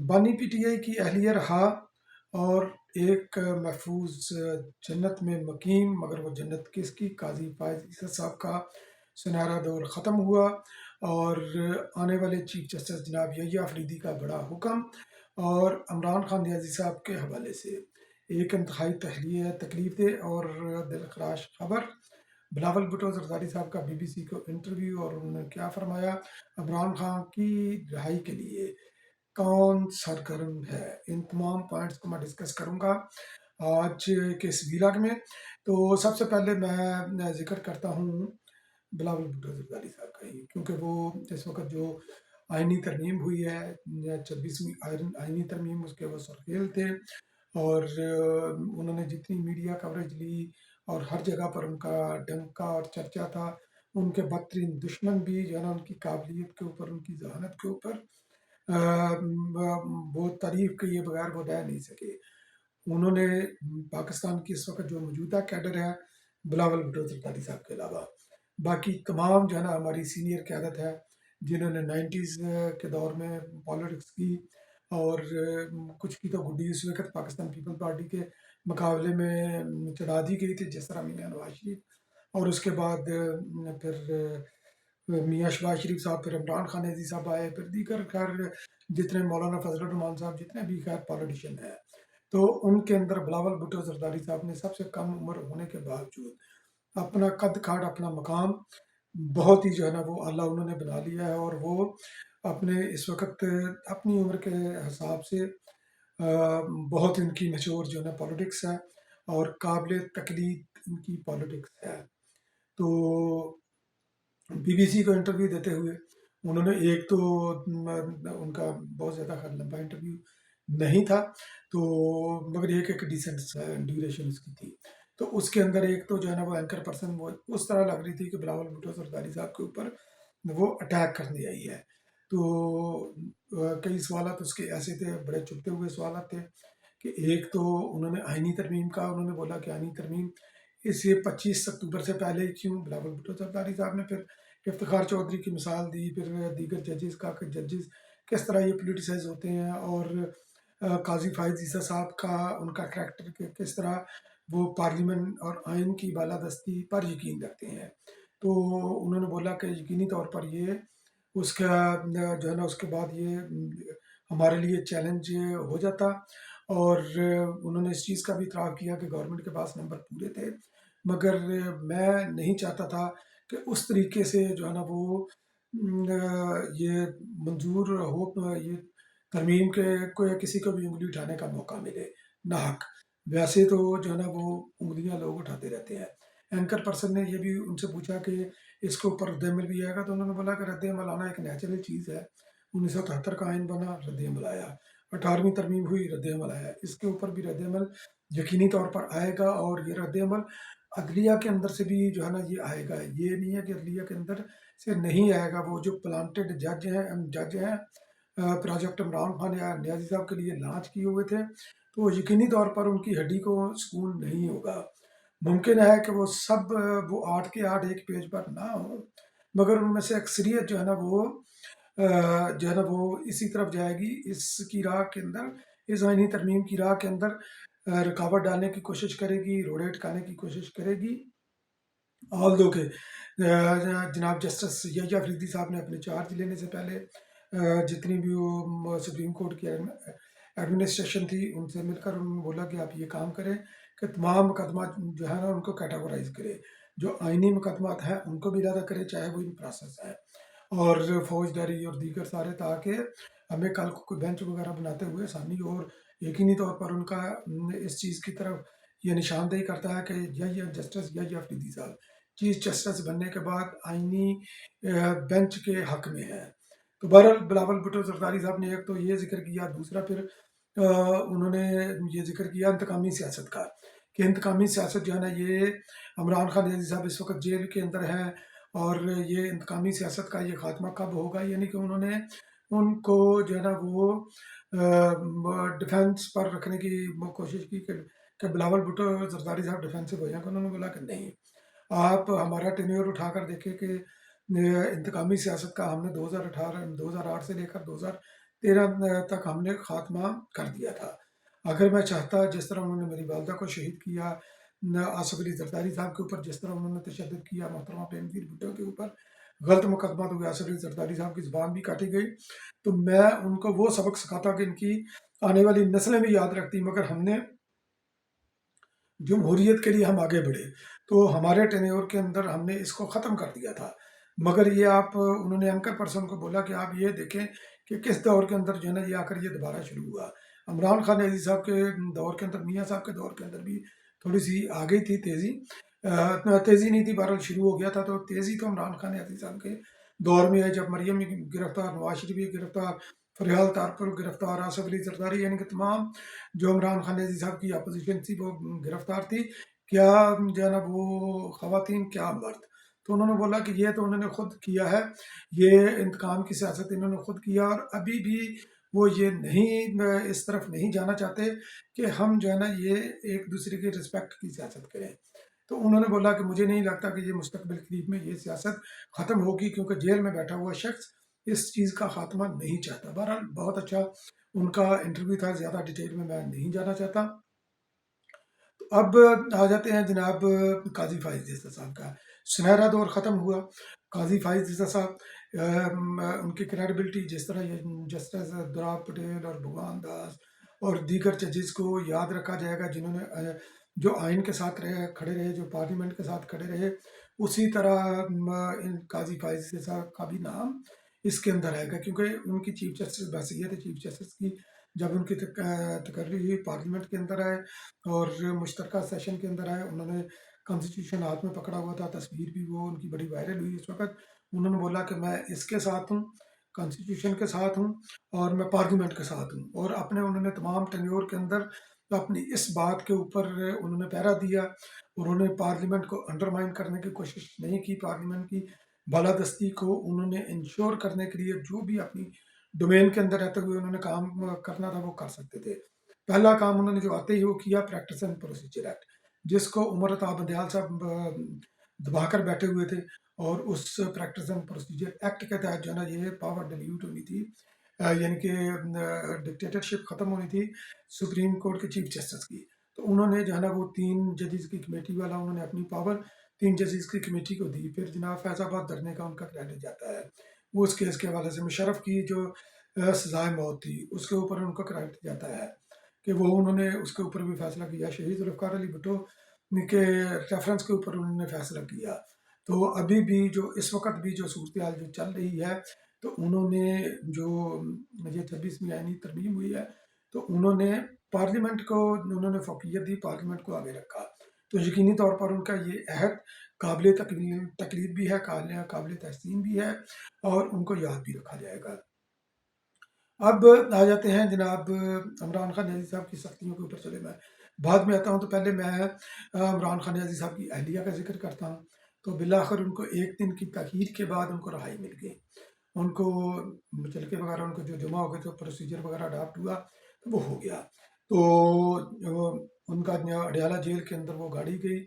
بانی P T I کی اہلیہ رہا اور ایک محفوظ جنت میں مقیم، مگر وہ جنت کس کی؟ قاضی فائز عیسی صاحب کا سنہرا دور ختم ہوا اور آنے والے چیف جسٹس جناب یحییٰ آفریدی کا بڑا حکم اور عمران خان نیازی صاحب کے حوالے سے ایک انتہائی تکلیف دہ اور دلخراش خبر۔ بلاول بھٹو زرداری صاحب کا بی بی سی کو انٹرویو، اور انہوں نے کیا فرمایا؟ عمران خان کی رہائی کے لیے کون سرگرم ہے؟ ان تمام پوائنٹس کو میں ڈسکس کروں گا آج کے اس ویلاگ میں۔ تو سب سے پہلے میں ذکر کرتا ہوں بلاول بھٹو زرداری صاحب کا ہی، کیونکہ وہ اس وقت جو آئینی ترمیم ہوئی ہے، 26ویں آئینی ترمیم، اس کے وہ سرخیل تھے، اور انہوں نے جتنی میڈیا کوریج لی اور ہر جگہ پر ان کا ڈنکا اور چرچا تھا، ان کے بدترین دشمن بھی جو ہے نا ان کی قابلیت کے اوپر، ان کی ذہانت کے اوپر وہ تعریف کیے بغیر وہ رہ نہیں سکے۔ انہوں نے پاکستان کی اس وقت جو موجودہ کیڈر ہے، بلاول بھٹو زرداری صاحب کے علاوہ باقی تمام جو ہے نا ہماری سینئر قیادت ہے، جنہوں نے 90s کے دور میں پالیٹکس کی، اور کچھ کی تو گڈی اس وقت پاکستان پیپل پارٹی کے مقابلے میں چڑھا دی گئی تھی، جس طرح میاں نواز شریف، اور اس کے بعد پھر میاں شباز شریف صاحب، پھر عمران خان نیازی صاحب آئے، پھر دیگر خیر جتنے مولانا فضل الرحمان صاحب، جتنے بھی خیر پالیٹیشین ہیں، تو ان کے اندر بلاول بھٹو زرداری صاحب نے سب سے کم عمر ہونے کے باوجود اپنا قد کھاٹ، اپنا مقام بہت ہی جو ہے نا وہ اعلیٰ انہوں نے بنا لیا ہے، اور وہ اپنے اس وقت اپنی عمر کے حساب سے بہت ان کی مشہور جو ہے نا پالیٹکس ہے اور قابل تقلید ان کی پالیٹکس ہے۔ تو بی بی سی کو انٹرویو دیتے ہوئے انہوں نے ایک تو ان کا بہت زیادہ لمبا انٹرویو نہیں تھا، تو مگر ایک ڈیسنٹ ڈیوریشن اس کی تھی، تو اس کے اندر ایک تو جو ہے نا وہ اینکر پرسن وہ اس طرح لگ رہی تھی کہ بلاول بھٹو زرداری صاحب کے اوپر وہ اٹیک کرنے آئی ہے۔ تو کئی سوالات اس کے ایسے تھے، بڑے چبھتے ہوئے سوالات تھے، کہ ایک تو انہوں نے آئینی ترمیم کا انہوں نے بولا کہ آئینی ترمیم اس 25 اکتوبر سے پہلے کیوں؟ بلاول بھٹو زرداری صاحب نے پھر افتخار چودھری کی مثال دی، پھر دیگر ججز کا کہ ججز کس طرح یہ پولیٹیسائز ہوتے ہیں، اور قاضی فائز عیسی صاحب کا ان کا کریکٹر کہ کس طرح وہ پارلیمنٹ اور آئین کی بالادستی پر یقین رکھتے ہیں۔ تو انہوں نے بولا کہ یقینی طور پر یہ اس کا جو ہے نا اس کے بعد یہ ہمارے لیے چیلنج ہو جاتا، اور انہوں نے اس چیز کا بھی اعتراف کیا کہ گورنمنٹ کے پاس نمبر پورے تھے، مگر میں نہیں چاہتا تھا کہ اس طریقے سے جو ہے نا وہ یہ منظور ہو، یہ ترمیم کے کوئی کسی کو بھی انگلی اٹھانے کا موقع ملے ناحق۔ ویسے تو جو ہے نا وہ انگلیاں لوگ اٹھاتے رہتے ہیں۔ اینکر پرسن نے یہ بھی ان سے پوچھا کہ اس کے اوپر رد عمل بھی آئے گا، تو انہوں نے بولا کہ رد عمل آنا ایک نیچرل چیز ہے، 1973 کا آئین بنا، رد عمل آیا، 18ویں ترمیم ہوئی، رد عمل آیا، اس کے اوپر بھی رد عمل یقینی طور پر آئے گا، اور یہ رد عمل عدلیہ کے اندر سے بھی جو ہے نا یہ آئے گا۔ یہ نہیں ہے کہ عدلیہ کے اندر سے نہیں آئے گا، وہ جو پلانٹڈ جج ہیں پروجیکٹ عمران خان یا نیازی صاحب کے لیے لانچ کیے ہوئے تھے، تو یقینی طور پر ان کی ہڈی کو سکون نہیں ہوگا۔ ممکن ہے کہ وہ سب وہ 8 کے 8 ایک پیج پر نہ ہوں، مگر ان میں سے اکثریت جو ہے نا وہ جو ہے نا وہ اسی طرف جائے گی، اس کی راہ کے اندر، اس آئینی ترمیم کی راہ کے اندر رکاوٹ ڈالنے کی کوشش کرے گی، روڑے اٹکانے کی کوشش کرے گی۔ آل دو کہ جناب جسٹس یحییٰ آفریدی صاحب نے اپنے چارج لینے سے پہلے جتنی بھی وہ سپریم کورٹ کی ایڈمنسٹریشن تھی ان سے مل کر انہوں نے بولا کہ آپ یہ کام کریں کہ تمام مقدمات جو ہے نا ان کو کیٹاگورائز کرے، جو آئینی مقدمات ہیں ان کو بھی ادا کرے، چاہے وہ ان پروسیس ہے، اور فوجداری اور دیگر سارے، تاکہ ہمیں کل کو کوئی بینچ وغیرہ بناتے ہوئے آسانی، اور یقینی طور پر ان کا اس چیز کی طرف یہ نشاندہی کرتا ہے کہ جسٹس یحییٰ آفریدی صاحب چیف جسٹس بننے کے بعد آئینی بینچ کے حق میں ہے۔ تو بہرحال بلاول بھٹو زرداری صاحب نے ایک تو یہ ذکر کیا، دوسرا پھر انہوں نے یہ ذکر کیا انتقامی سیاست کا، کہ انتقامی سیاست جو ہے نا یہ عمران خان نیازی صاحب اس وقت جیل کے اندر ہیں، اور یہ انتقامی سیاست کا یہ خاتمہ کب ہوگا؟ یعنی کہ انہوں نے ان کو جو ہے نا وہ ڈیفینس پر رکھنے کی کوشش کی کہ بلاول بھٹو زرداری صاحب ڈیفینسو ہو جائیں گے۔ انہوں نے بولا کہ نہیں، آپ ہمارا ٹینیور اٹھا کر دیکھیں کہ انتقامی سیاست کا ہم نے 2008 سے لے کر 13 तक हमने खात्मा कर दिया था। अगर मैं चाहता, जिस तरह उन्होंने मेरी वालदा को शहीद किया, आसफ अली जरदारी साहब के ऊपर जिस तरह उन्होंने तशद्दुद किया, मोहतरमा बेनज़ीर भुट्टो के ऊपर गलत मुकदमा, तो आसफ अली जरदारी साहब की ज़बान भी काटी गई, तो मैं उनको वो सबक सिखाता कि इनकी आने वाली नस्लें भी याद रखती। मगर हमने जमहूरियत के लिए हम आगे बढ़े, तो हमारे टेन्योर के अंदर हमने इसको ख़त्म कर दिया था। मगर ये आप, उन्होंने एंकर पर्सन को बोला कि आप ये देखें कि किस दौर के अंदर जो है ना ये आकर ये दोबारा शुरू हुआ। इमरान खान अजीज साहब के दौर के अंदर, मियाँ साहब के दौर के अंदर भी थोड़ी सी आ गई थी तेज़ी, तेज़ी नहीं थी, बहरहाल शुरू हो गया था। तो तेज़ी तो इमरान खान अजीज साहब के दौर में है, जब मरियम गिरफ्तार, नवाज शरीफ गिरफ्तार, फरियाल तारपुर गिरफ्तार, आसफ अली जरदारी, यानी कि तमाम जो इमरान खान अजीज साहब की अपोजिशन थी वो गिरफ्तार थी। क्या जो है ना वो खवातीन, क्या मर्द। तो उन्होंने बोला कि ये तो उन्होंने खुद किया है, ये इंतकाम की सियासत इन्होंने खुद किया, और अभी भी वो ये नहीं, इस तरफ नहीं जाना चाहते कि हम जो है ना ये एक दूसरे की रिस्पेक्ट की सियासत करें। तो उन्होंने बोला कि मुझे नहीं लगता कि ये मुस्तकबिल करीब में ये सियासत ख़त्म होगी, क्योंकि जेल में बैठा हुआ शख्स इस चीज़ का खात्मा नहीं चाहता। बहरहाल बहुत अच्छा उनका इंटरव्यू था, ज़्यादा डिटेल में मैं नहीं जाना चाहता। अब आ जाते हैं जनाब काजी फाइज जैसा साहब का। सुनहरा दौर ख़त्म हुआ। काजी फाइज जैसा साहब, उनकी क्रेडिबिलिटी, जिस तरह ये जस्टिस दुराब पटेल और भगवान दास और दीगर जजेस को याद रखा जाएगा, जिन्होंने जो आइन के साथ रहे, खड़े रहे, जो पार्लियामेंट के साथ खड़े रहे, उसी तरह इन काजी फाइज जैसा का भी नाम इसके अंदर आएगा, क्योंकि उनकी चीफ जस्टिस बहसीत है चीफ जस्टिस की, जब उनकी तकर्री हुई पार्लियामेंट के अंदर आए और मुश्तरका सेशन के अंदर आए, उन्होंने कॉन्स्टिट्यूशन हाथ में पकड़ा हुआ था, तस्वीर भी वो उनकी बड़ी वायरल हुई इस वक्त। उन्होंने बोला कि मैं इसके साथ हूँ, कॉन्स्टिट्यूशन के साथ हूँ, और मैं पार्लियामेंट के साथ हूँ। और अपने उन्होंने तमाम टेन्योर के अंदर अपनी इस बात के ऊपर उन्होंने पहरा दिया। उन्होंने पार्लियामेंट को अंडरमाइन करने की कोशिश नहीं की। पार्लियामेंट की बालादस्ती को उन्होंने इंश्योर करने के लिए जो भी अपनी डोमेन के अंदर रहते हुए उन्होंने काम करना था वो कर सकते थे। पहला काम उन्होंने जो आते ही वो किया, प्रैक्टिस एंड प्रोसीजर एक्ट, जिसको उमर अता बंदयाल साहब दबाकर बैठे हुए थे, और उस प्रैक्टिस एंड प्रोसीजर एक्ट के तहत जो है ना ये पावर डिलीट होनी थी, यानी कि डिक्टेटरशिप ख़त्म होनी थी सुप्रीम कोर्ट के चीफ जस्टिस की। तो उन्होंने जो है ना वो 3 जजेस की कमेटी वाला उन्होंने अपनी पावर 3 जजेस की कमेटी को दी। फिर जनाब फैजाबाद धरने का उनका क्रेडिट जाता है, वो उस केस के हवाले से मुशर्रफ की जो सजाए मौत थी उसके ऊपर उनका क्रेडिट जाता है कि वो उन्होंने उसके ऊपर भी फैसला किया। शहीद जुल्फ़िकार अली भुट्टो के रेफरेंस के ऊपर उन्होंने फैसला किया। तो अभी भी जो इस वक्त भी जो सूरत हाल जो चल रही है, तो उन्होंने जो ये 26वीं आईनी तरमीम हुई है, तो उन्होंने पार्लियामेंट को उन्होंने फोकियत दी, पार्लियामेंट को आगे रखा। तो यकीनी तौर पर उनका ये अहद काबिल तकलीफ भी है, काबिल तहसीन भी है, और उनको याद भी रखा जाएगा। अब आ जाते हैं जनाब इमरान खान न्याजी साहब की सख्तियों के ऊपर। चले, मैं बाद में आता हूँ, तो पहले मैं इमरान खान न्याजी साहब की अहलिया का जिक्र करता हूँ। तो बिलाखिर उनको एक दिन की तखीर के बाद उनको रहाई मिल गई। उनको मुचलके वगैरह उनको जो जमा हो गए थे, प्रोसीजर वगैरह अडाप्ट हुआ, तो वो हो गया। तो उनका अडयाला जेल के अंदर वो गाड़ी गई,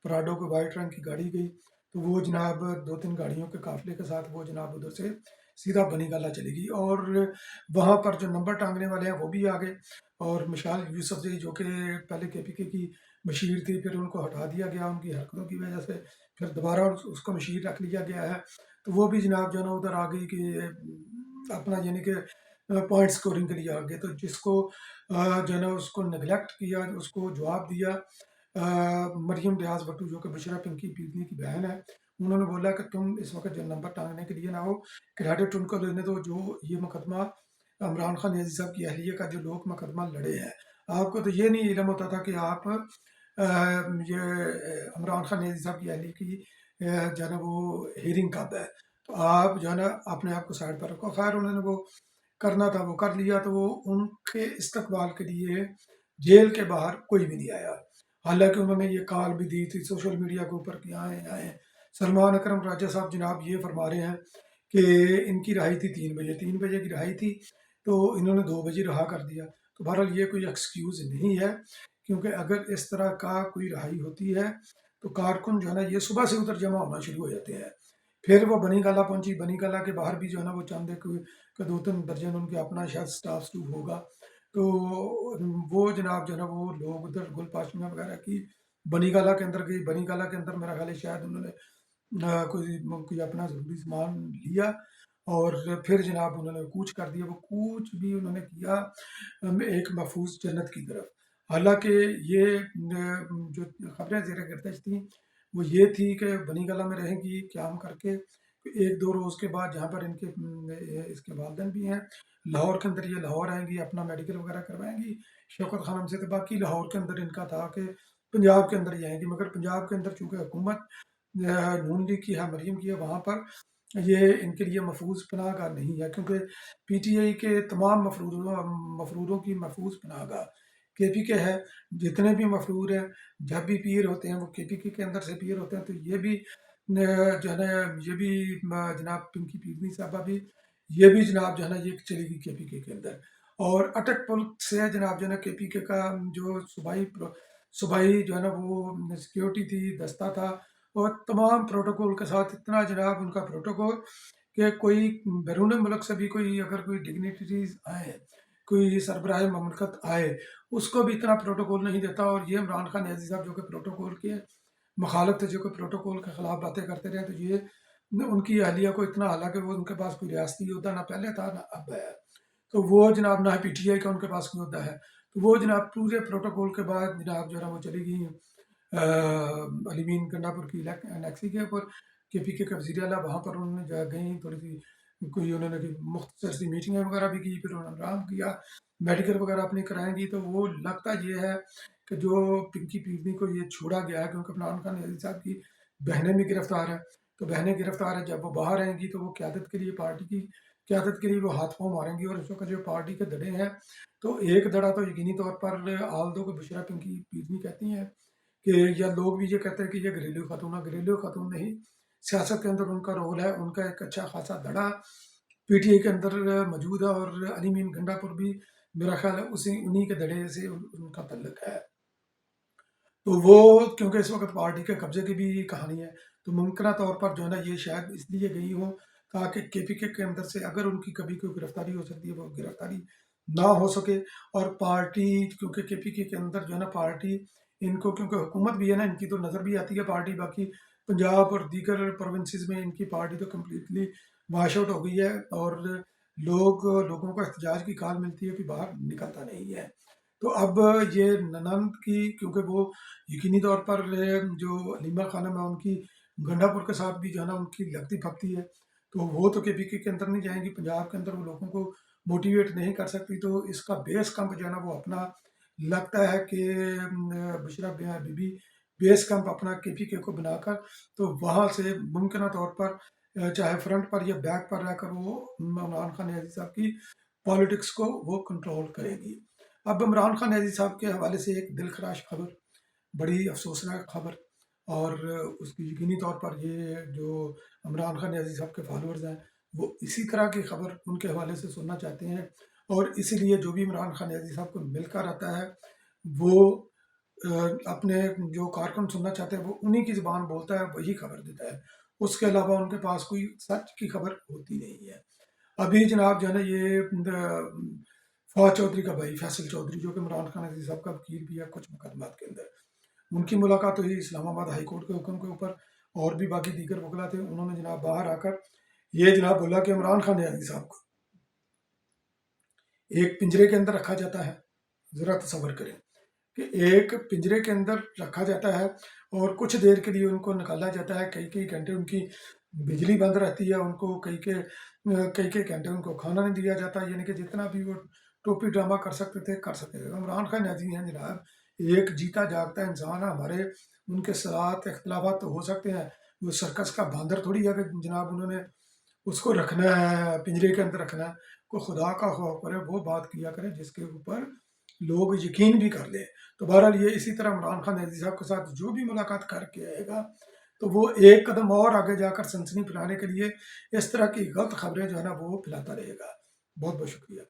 पराडो को वाइट रंग की गाड़ी गई। तो वो जनाब 2-3 गाड़ियों के काफिले के साथ वो जनाब उधर से सीधा बनी गाला चली गई, और वहाँ पर जो नंबर टांगने वाले हैं वो भी आ गए, और मिशाल यूसुफजई जो कि पहले केपीके की मशीर थी, फिर उनको हटा दिया गया उनकी हरकतों की वजह से, फिर दोबारा उसको मशीर रख लिया गया है। तो वो भी जनाब जो है ना उधर आ गई कि अपना यानी कि पॉइंट स्कोरिंग के लिए आ गए। तो जिसको जो है ना उसको नेगलेक्ट किया, उसको जवाब दिया मरियम रियाज भट्टू जो कि बशरा पिंकी पीपनी की बहन है। उन्होंने बोला कि तुम इस वक्त जो नंबर टांगने के लिए ना हो, क्रेडिट उनको लेने दो जो ये मुकदमा इमरान खान न्याजी साहब की अहलिया का जो लोग मुकदमा लड़े हैं। आपको तो ये नहीं इल्म होता था कि आप ये इमरान खान न्याजी साहब की अहलिया की जो है ना वो हियरिंग कब है। तो आप जो है ना अपने आप को साइड पर रखो। खैर उन्होंने वो करना था वो कर लिया। तो वो उनके इस्तकबाल के लिए जेल के बाहर कोई भी नहीं आया। हालांकि उन्होंने ये कॉल भी दी थी सोशल मीडिया के ऊपर कि आए आए। सलमान अकरम राजा साहब जनाब ये फरमा रहे हैं कि इनकी रहाई थी 3 बजे, 3 बजे की रहाई थी, तो इन्होंने 2 बजे रहा कर दिया। तो बहरहाल ये कोई एक्सक्यूज़ नहीं है, क्योंकि अगर इस तरह का कोई रहाई होती है तो कारकुन जो है ना ये सुबह से उधर जमा होना शुरू हो जाते हैं फिर वो बनी गाला पहुंची, बनी गाला के बाहर भी जो है ना वो चंद एक का 2-3 दर्जन उनके अपना शायद स्टाफ स्टूफ होगा। तो वो जनाब जो है ना वो लोग उधर गुलपाशमिया वगैरह की बनी गाला के अंदर गई। बनी गाला के अंदर मेरा ख्याल है शायद उन्होंने कोई कोई अपना ज़रूरी सामान लिया और फिर जनाब उन्होंने कूच कर दिया। वो कूच भी उन्होंने किया एक महफूज जन्नत की तरफ। हालांकि ये जो खबरें ज़ेर गर्दिश थी वो ये थी कि बनी गला में रहेंगी क्याम करके 1-2 रोज़ के बाद, जहाँ पर इनके इसके वालिदैन भी हैं लाहौर के अंदर, ये लाहौर आएंगी, अपना मेडिकल वगैरह करवाएंगी शौकत खानम से। तो बाकी लाहौर के अंदर इनका था कि पंजाब के अंदर ही आएंगी, मगर पंजाब के अंदर चूँकि हुकूमत नून लीग की है, मरीम की है, वहाँ पर ये इनके लिए महफूज पनाह गाह नहीं है, क्योंकि पीटीआई के तमाम मफरूरों की महफूज पनाह गाह केपीके है। जितने भी मफरूर हैं जब भी पीर होते हैं वो केपीके के अंदर से पीर होते हैं। तो ये भी जो है ना ये भी जनाब पिंकी पीरनी साहबा भी, ये भी जनाब जो है ना ये चलेगी केपीके के अंदर। और अटक पुल से जनाब जो है ना केपीके का जो सूबाई जो है ना वो सिक्योरिटी थी, दस्ता था, और तमाम प्रोटोकॉल के साथ, इतना जनाब उनका प्रोटोकॉल कि कोई बैरून मुल्क से भी कोई अगर कोई डिग्निटरीज आए, कोई सरबराह ममलकत आए, उसको भी इतना प्रोटोकॉल नहीं देता। और ये इमरान खान न्याजी साहब जो कि प्रोटोकॉल के मुखालफ थे, जो कि प्रोटोकॉल के खिलाफ बातें करते रहे, तो ये उनकी अहलिया को इतना, हालांकि वो उनके पास कोई रियासती योद्धा ना पहले था ना अब है, तो वो जनाब ना पीटीआई का उनके पास कोई होता है, तो वो जनाब पूरे प्रोटोकॉल के बाद जनाब जो है ना वो चली गई अलीमीन गंडापुर की एनेक्सी के ऊपर, के पी के वजीर अला, वहाँ पर उन्होंने जा गई, थोड़ी सी कोई उन्होंने मुख्तसर सी मीटिंगें वगैरह भी की, फिर उन्होंने आराम किया, मेडिकल वगैरह अपनी कराएंगी। तो वो लगता ये है कि जो पिंकी पीरनी को ये छोड़ा गया है, क्योंकि इमरान खान न्याजी साहब की बहनें भी गिरफ्तार हैं, तो बहनें गिरफ्तार हैं, जब वो बाहर आएंगी तो वो क्यादत के लिए, पार्टी की क्यादत के लिए वो हाथ पाँव मारेंगी। और इस वक्त जो पार्टी के धड़े हैं, तो एक धड़ा तो यकीनी तौर पर आल दो को बुशरा पिंकी पीरनी कहती हैं कि, या लोग भी ये कहते हैं कि ये घरेलू खातून है। घरेलू खातून नहीं, सियासत के अंदर उनका रोल है, उनका एक अच्छा खासा धड़ा पीटीआई के अंदर मौजूद है। और अली मीन गंडापुर भी मेरा ख्याल है उसी उन्हीं के धड़े से उनका तल्लक है। तो वो क्योंकि इस वक्त पार्टी के कब्जे की भी कहानी है, तो मुमकिन तौर पर जो है ना ये शायद इसलिए गई हो ताकि केपीके के अंदर से अगर उनकी कभी कोई गिरफ्तारी हो सकती है वो गिरफ्तारी ना हो सके। और पार्टी, क्योंकि केपीके के अंदर जो है ना पार्टी इनको, क्योंकि हुकूमत भी है ना इनकी, तो नज़र भी आती है पार्टी, बाकी पंजाब और दीगर प्रोविंसेस में इनकी पार्टी तो कम्प्लीटली वाश आउट हो गई है। और लोगों को एहतजाज की कॉल मिलती है कि बाहर निकलता नहीं है। तो अब ये ननंद की, क्योंकि वो यकीनी तौर पर जो हलीमा खानम है उनकी गंडापुर के साथ भी जो है ना उनकी लगती फगती है, तो वो तो केपीके के अंदर नहीं जाएंगी, पंजाब के अंदर वो लोगों को मोटिवेट नहीं कर सकती। तो इसका बेस कैंप जो है ना वो अपना लगता है कि बुशरा बीबी बेस कैंप अपना केपीके को बनाकर, तो वहाँ से मुमकिन तौर पर चाहे फ्रंट पर या बैक पर रहकर वो इमरान खान न्याजी साहब की पॉलिटिक्स को वो कंट्रोल करेगी। अब इमरान खान न्याजी साहब के हवाले से एक दिलखराश खबर, बड़ी अफसोसनाक खबर, और उसकी यकीनी तौर पर ये जो इमरान खान न्याजी साहब के फॉलोअर्स हैं वो इसी तरह की खबर उनके हवाले से सुनना चाहते हैं। और इसीलिए जो भी इमरान खान न्याजी साहब को मिलकर आता है वो अपने जो कारकुन सुनना चाहते हैं वो उन्हीं की ज़बान बोलता है, वही खबर देता है, उसके अलावा उनके पास कोई सच की खबर होती नहीं है। अभी जनाब जो है ना ये फवाद चौधरी का भाई फैसल चौधरी, जो कि इमरान खान अजीज साहब का वकील भी है कुछ मुकदमात के अंदर, उनकी मुलाकात हुई इस्लामाबाद हाई कोर्ट के हुक्म के ऊपर, और भी बाकी दीगर वकला थे। उन्होंने जनाब बाहर आकर ये जनाब बोला कि इमरान खान अजीज साहब को एक पिंजरे के अंदर रखा जाता है, ज़रा तसव्वुर करें कि एक पिंजरे के अंदर रखा जाता है और कुछ देर के लिए उनको निकाला जाता है, कई कई घंटे उनकी बिजली बंद रहती है, उनको कई कई घंटे उनको खाना नहीं दिया जाता, यानी कि जितना भी वो टोपी ड्रामा कर सकते थे कर सकते थे। इमरान खान नाजी हैं जनाब, एक जीता जागता इंसान है, हमारे उनके साथ इख्तलाफात तो हो सकते हैं, वो सर्कस का बांदर थोड़ी है कि जनाब उन्होंने उसको रखना है, पिंजरे के अंदर रखना है। को खुदा का खौफ करे, वो बात किया करे जिसके ऊपर लोग यकीन भी कर लें। तो बहरहाल ये इसी तरह इमरान खान नज़ी साहब के साथ जो भी मुलाकात करके आएगा, तो वो एक कदम और आगे जाकर सनसनी फैलाने के लिए इस तरह की गलत खबरें जो है ना वो फैलाता रहेगा। बहुत बहुत शुक्रिया।